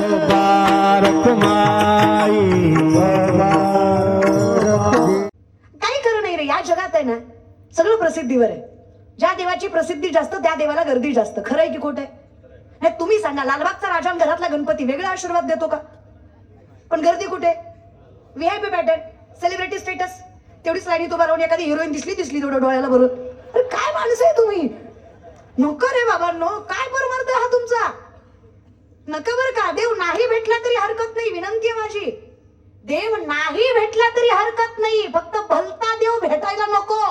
बारक माई काही खरं नाही रे, या जगात आहे ना सगळं प्रसिद्धीवर आहे. ज्या देवाची प्रसिद्धी जास्त त्या देवाला गर्दी जास्त. खरं आहे की खोटं आहे? नाही तुम्ही सांगा, लालबागचा राजा आणि घरातला गणपती वेगळा आशीर्वाद देतो का? पण गर्दी कुठे? व्हीआयपी पॅटर्न, सेलिब्रिटी स्टेटस, तेवढीच लाईनीत उभा राहून एखादी हिरोईन दिसली तेवढं डोळ्याला भरून. अरे काय माणसं आहे तुम्ही? नको रे बाबांनो, काय परमार्थ हा तुमचा? नका बरं का. देव नाही भेटला तरी हरकत नाही, विनंती आहे माझी. देव नाही भेटला तरी हरकत नाही, फक्त भलता देव भेटायला नको.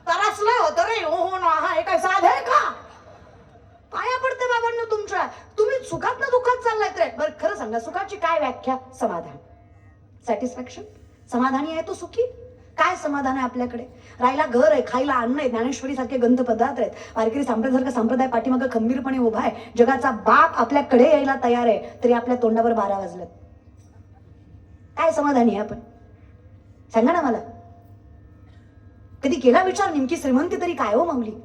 तरसलंय होतं रे. हो ना, हा हे काय साधं आहे का? पाया पडते बाबांना तुमच्या. तुम्ही सुखात ना दुःखात चाललायत रे. बरं खरं सांगा, सुखाची काय व्याख्या? समाधान, सॅटिस्फॅक्शन. समाधानी आहे तो सुखी. काय समाधान आहे आपल्याकडे? राहायला घर आहे, खायला अन्न आहे, ज्ञानेश्वरी सारखे ग्रंथ पदार्थ आहेत, वारकरी संप्रदाय पाठीमागं खंबीरपणे उभा आहे, जगाचा बाप आपल्याकडे यायला तयार आहे, तरी आपल्या तोंडावर 12 वाजलेत. काय समाधानी आहे आपण? सांगा ना मला. कधी केला विचार, नेमकी श्रीमंती तरी काय हो माऊली?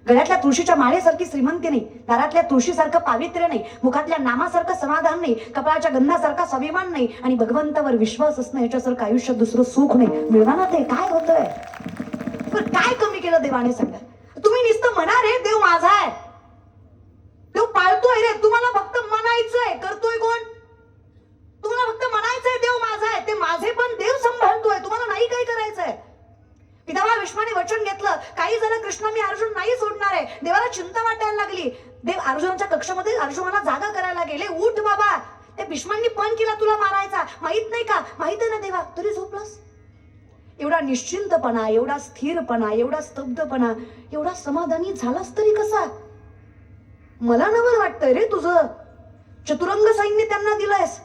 गळ्यातल्या तुळशीच्या माळेसारखी श्रीमंती नाही, दारातल्या तुळशीसारखं पावित्र्य नाही, मुखातल्या नामासारखं समाधान नाही, कपाळाच्या गंधासारखा स्वाभिमान नाही, आणि भगवंतावर विश्वास असणं याच्यासारखं आयुष्यात दुसरं सुख नाही. मिळवा ना ते. काय होतंय? पण काय कमी केलं देवाने सांगा? तुम्ही नुसतं म्हणा रे देव माझा आहे, देव पाळतोय रे. तुम्हाला फक्त म्हणायचंय, करतोय कोण? तुम्हाला फक्त म्हणायचंय देव माझा आहे, ते माझे पण देव सांभाळतोय. तुम्हाला नाही काय करायचंय. विधवा विष्माने वचन घेतलं, काही झालं कृष्णा मी अर्जुन नाही सोडणार आहे. देवाला चिंता वाटायला लागली. देव अर्जुनाच्या कक्षामध्ये अर्जुनाला जागा करायला गेले. उठ बाबा, त्या भीष्मांनी पण केला तुला मारायचा, माहित नाही का? माहित आहे ना देवा, तरी झोपलास. एवढा निश्चिंतपणा, एवढा स्थिरपणा, एवढा स्तब्धपणा, एवढा समाधानी झालास तरी कसा? मला नवल वाटतंय रे तुझं. चतुरंग सैन्य त्यांना दिलंयस,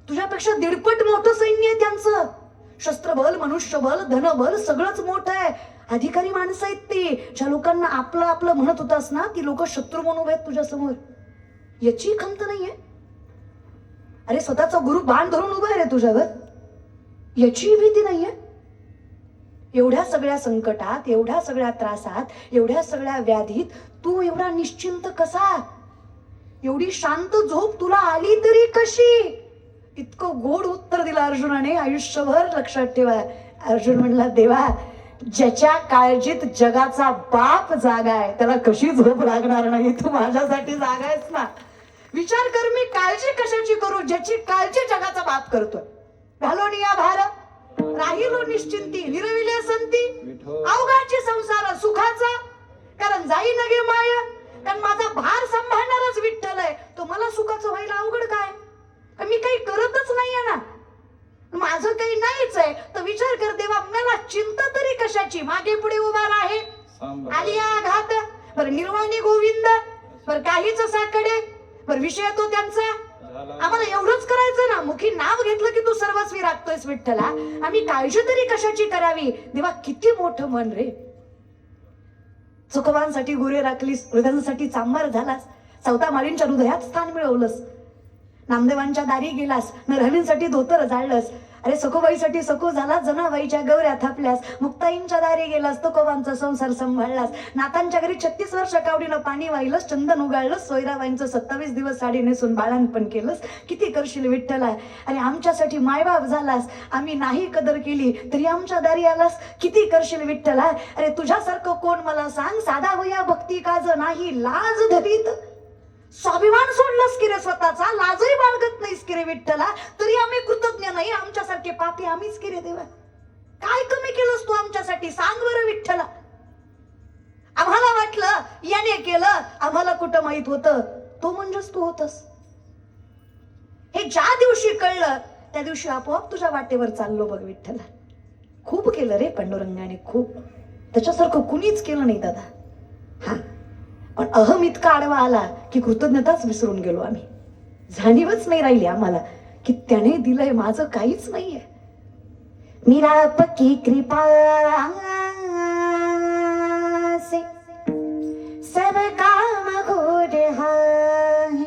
तुझ्यापेक्षा 1.5 मोठं सैन्य आहे त्यांचं. शस्त्रबल, मनुष्यबल, धनबल सगळंच मोठं आहे. अधिकारी माणसं आहेत ती. ज्या लोकांना आपलं आपलं म्हणत होतास ना, ती लोक शत्रू म्हणून उभे आहेत तुझ्या समोर. याची खंत नाहीये? अरे स्वतःचा गुरु बाण धरून उभा आहे रे तुझ्यावर, याची भीती नाहीये? एवढ्या सगळ्या संकटात, एवढ्या सगळ्या त्रासात, एवढ्या सगळ्या व्याधीत तू एवढा निश्चिंत कसा? एवढी शांत झोप तुला आली तरी कशी? इतकं गोड उत्तर दिलं अर्जुनाने. आयुष्यभर लक्षात ठेवा. अर्जुन म्हणला, देवा ज्याच्या काळजीत जगाचा बाप जागा आहे त्याला कशी झोप लागणार नाही? तू माझ्यासाठी जागा आहेस ना. विचार कर, मी काळजी कशाची करू ज्याची काळजी जगाचा बाप करतोय. घालोनिया भार राहिलो निश्चिंती, निरविले संती अवघाची संसार सुखाचा, कारण जाई नगे माया. कारण माझा भार सांभाळणारच विठ्ठल आहे. तो मला सुखाचं व्हायला अवघड काय? मी काही करतच नाहीये ना, माझं काही नाहीच आहे. तर विचार कर देवा, मला चिंता तरी कशाची? मागे पुढे उभा राहे आलिया घात, बरं निर्वाणी गोविंद, बरं काहीच साकडे, बरं विषय तो त्यांचा. आम्हाला एवढंच करायचं ना, मुखी नाव घेतलं की तू सर्वस्वी राखतोयस विठ्ठला. आम्ही काळजी तरी कशाची करावी? देवा किती मोठं मन रे. चुकवांसाठी गुरे राखलीस, हृदयांसाठी चांभार झालास, चौथा माळींच्या हृदयात स्थान मिळवलंस, नामदेवांच्या दारी गेलास, नरहरींसाठी धोतर जाळलंस. अरे सखोबाईसाठी सखो झालास, जनाबाईच्या गौऱ्या थापल्यास, मुक्ताईंच्या दारी गेलास, तुकोबांचा संसार सांभाळलास, नातांच्या घरी 36 वर्ष कावडीनं पाणी वाहिलंस, चंदन उगाळलंस, सोयराबाईंचं 27 दिवस साडी नेसून बाळांपण केलंस. किती करशील विठ्ठला? अरे आमच्यासाठी मायबाप झालास, आम्ही नाही कदर केली तरी आमच्या दारी आलास. किती करशील विठ्ठला? अरे तुझ्यासारखं कोण मला सांग? साधा वया भक्ती काज नाही लाज धरीत. स्वाभिमान सोडलास की रे स्वतःचा, लाजही बाळगत नाहीस की रे विठ्ठला. तरी आम्ही कृतज्ञ नाही, आमच्यासारखे पापी आम्हीच की रे देवा. काय कमी केलंस तू आमच्यासाठी? सांग बरं विठ्ठला. आम्हाला वाटलं याने केलं, आम्हाला कुठं माहित होतं तो म्हणजेच तू होतस. हे ज्या दिवशी कळलं त्या दिवशी आपोआप तुझ्या वाटेवर चाललो बघ विठ्ठला. खूप केलं रे पांडुरंगाने, खूप. त्याच्यासारखं कुणीच केलं नाही दादा. हा, पण अहम इतका आडवा आला की कृतज्ञताच विसरून गेलो आम्ही. जाणीवच नाही राहिली आम्हाला की त्याने दिलंय, माझं काहीच नाहीये. मीरा पक्की कृपा से सब काम हो रहा है,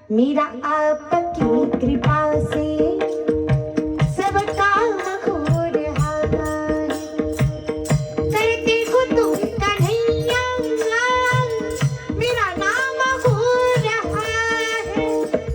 मीरा आपकी कृपा से सब काम हो रहा है, करते हो तुम कन्हैया, मेरा नाम हो रहा है,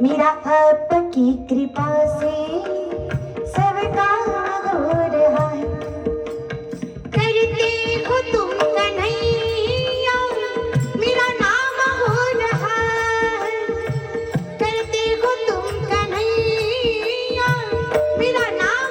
मेरा आपकी कृपा से सब काम हो रहा है, करते हो तुम कन्हैया मेरा नाम हो रहा है, करते हो तुम कन्हैया मेरा नाम